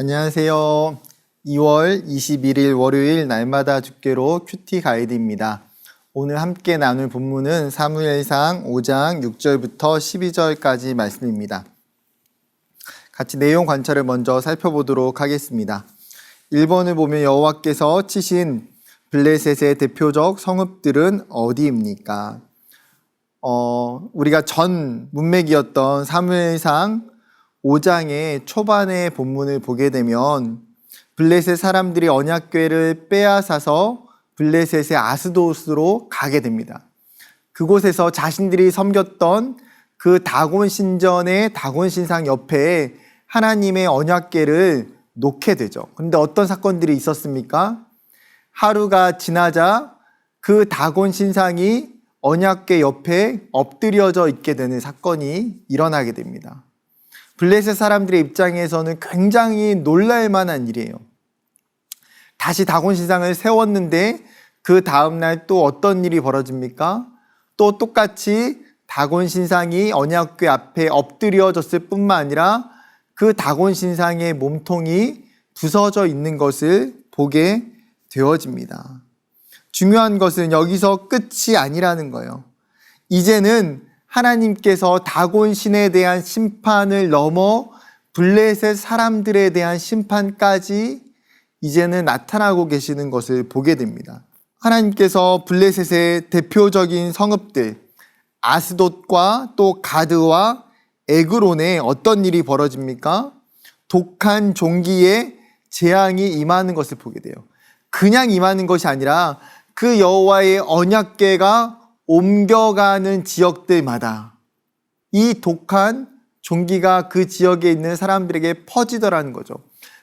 안녕하세요. 2월 21일 월요일 날마다 주께로 큐티 가이드입니다. 오늘 함께 나눌 본문은 사무엘상 5장 6절부터 12절까지 말씀입니다. 같이 내용 관찰을 먼저 살펴보도록 하겠습니다. 1번을 보면 여호와께서 치신 블레셋의 대표적 성읍들은 어디입니까? 우리가 전 문맥이었던 사무엘상 5장의 초반의 본문을 보게 되면 블레셋 사람들이 언약궤를 빼앗아서 블레셋의 아스돗으로 가게 됩니다. 그곳에서 자신들이 섬겼던 그 다곤 신전의 다곤 신상 옆에 하나님의 언약궤를 놓게 되죠. 그런데 어떤 사건들이 있었습니까? 하루가 지나자 그 다곤 신상이 언약궤 옆에 엎드려져 있게 되는 사건이 일어나게 됩니다. 블레셋 사람들의 입장에서는 굉장히 놀랄 만한 일이에요. 다시 다곤 신상을 세웠는데 그 다음날 또 어떤 일이 벌어집니까? 또 똑같이 다곤 신상이 언약궤 앞에 엎드려졌을 뿐만 아니라 그 다곤 신상의 몸통이 부서져 있는 것을 보게 되어집니다. 중요한 것은 여기서 끝이 아니라는 거예요. 이제는 하나님께서 다곤 신에 대한 심판을 넘어 블레셋 사람들에 대한 심판까지 이제는 나타나고 계시는 것을 보게 됩니다. 하나님께서 블레셋의 대표적인 성읍들 아스돗과 또 가드와 에그론에 어떤 일이 벌어집니까? 독한 종기에 재앙이 임하는 것을 보게 돼요. 그냥 임하는 것이 아니라 그 여호와의 언약궤가 옮겨가는 지역들마다 이 독한 종기가 그 지역에 있는 사람들에게 퍼지더라는 거죠.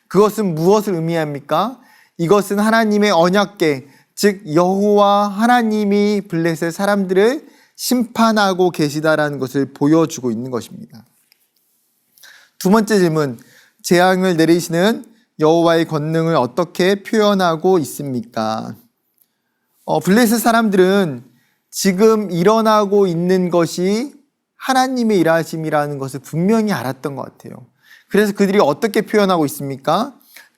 그것은 무엇을 의미합니까? 이것은 하나님의 언약궤, 즉 여호와 하나님이 블레셋 사람들을 심판하고 계시다라는 것을 보여주고 있는 것입니다. 두 번째 질문, 재앙을 내리시는 여호와의 권능을 어떻게 표현하고 있습니까? 블레셋 사람들은 지금 일어나고 있는 것이 하나님의 일하심이라는 것을 분명히 알았던 것 같아요. 그래서 그들이 어떻게 표현하고 있습니까?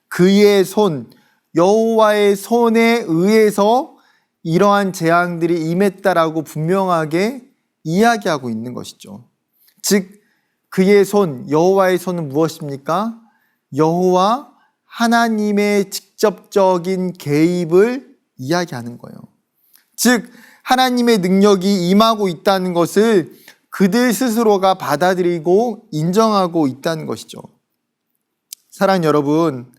그의 손, 여호와의 손에 의해서 이러한 재앙들이 임했다라고 분명하게 이야기하고 있는 것이죠. 즉 그의 손, 여호와의 손은 무엇입니까? 여호와 하나님의 직접적인 개입을 이야기하는 거예요. 즉 하나님의 능력이 임하고 있다는 것을 그들 스스로가 받아들이고 인정하고 있다는 것이죠. 사랑하는 여러분,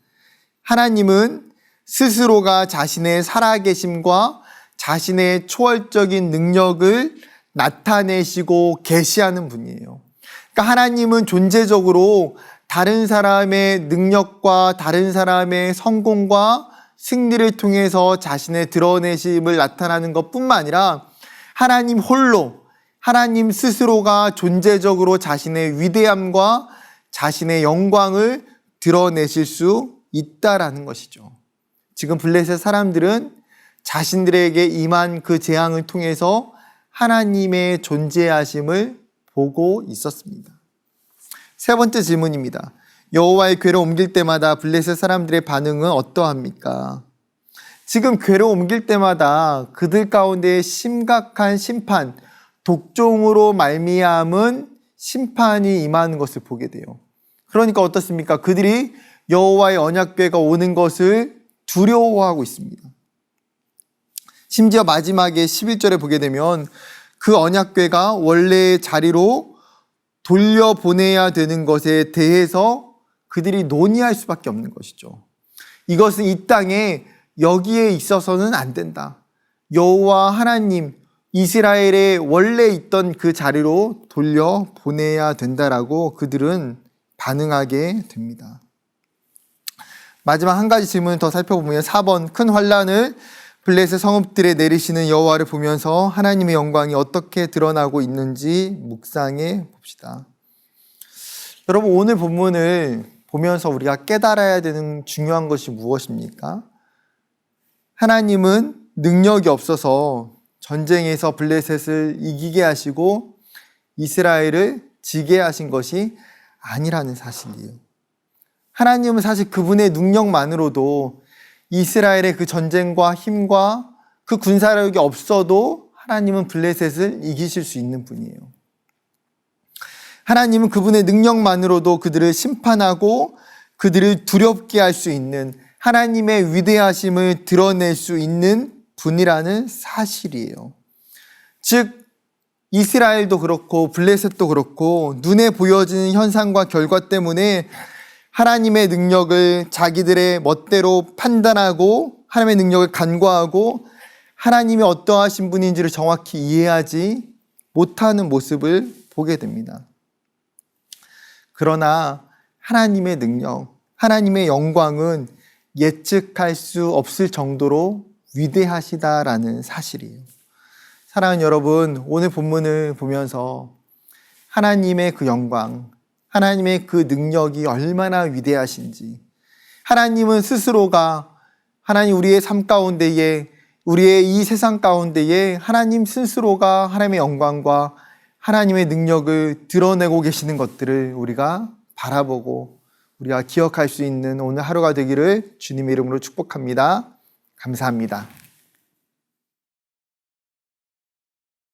하나님은 스스로가 자신의 살아계심과 자신의 초월적인 능력을 나타내시고 계시하는 분이에요. 그러니까 하나님은 존재적으로 다른 사람의 능력과 다른 사람의 성공과 승리를 통해서 자신의 드러내심을 나타나는 것뿐만 아니라 하나님 홀로, 하나님 스스로가 존재적으로 자신의 위대함과 자신의 영광을 드러내실 수 있다라는 것이죠. 지금 블레셋 사람들은 자신들에게 임한 그 재앙을 통해서 하나님의 존재하심을 보고 있었습니다. 세 번째 질문입니다. 여호와의 궤를 옮길 때마다 블레셋 사람들의 반응은 어떠합니까? 지금 궤를 옮길 때마다 그들 가운데 심각한 심판, 독종으로 말미암은 심판이 임하는 것을 보게 돼요. 그러니까 어떻습니까? 그들이 여호와의 언약궤가 오는 것을 두려워하고 있습니다. 심지어 마지막에 11절에 보게 되면 그 언약궤가 원래의 자리로 돌려보내야 되는 것에 대해서 그들이 논의할 수밖에 없는 것이죠. 이것은 이 땅에 여기에 있어서는 안 된다. 여호와 하나님, 이스라엘에 원래 있던 그 자리로 돌려보내야 된다라고 그들은 반응하게 됩니다. 마지막 한 가지 질문을 더 살펴보면 4번, 큰 환난을 블레셋 성읍들에 내리시는 여호와를 보면서 하나님의 영광이 어떻게 드러나고 있는지 묵상해 봅시다. 여러분, 오늘 본문을 보면서 우리가 깨달아야 되는 중요한 것이 무엇입니까? 하나님은 능력이 없어서 전쟁에서 블레셋을 이기게 하시고 이스라엘을 지게 하신 것이 아니라는 사실이에요. 하나님은 사실 그분의 능력만으로도 이스라엘의 그 전쟁과 힘과 그 군사력이 없어도 하나님은 블레셋을 이기실 수 있는 분이에요. 하나님은 그분의 능력만으로도 그들을 심판하고 그들을 두렵게 할 수 있는, 하나님의 위대하심을 드러낼 수 있는 분이라는 사실이에요. 즉 이스라엘도 그렇고 블레셋도 그렇고 눈에 보여지는 현상과 결과 때문에 하나님의 능력을 자기들의 멋대로 판단하고 하나님의 능력을 간과하고 하나님이 어떠하신 분인지를 정확히 이해하지 못하는 모습을 보게 됩니다. 그러나 하나님의 능력, 하나님의 영광은 예측할 수 없을 정도로 위대하시다라는 사실이에요. 사랑하는 여러분, 오늘 본문을 보면서 하나님의 그 영광, 하나님의 그 능력이 얼마나 위대하신지, 하나님은 스스로가, 하나님 우리의 삶 가운데에, 우리의 이 세상 가운데에 하나님 스스로가 하나님의 영광과 하나님의 능력을 드러내고 계시는 것들을 우리가 바라보고 우리가 기억할 수 있는 오늘 하루가 되기를 주님의 이름으로 축복합니다. 감사합니다.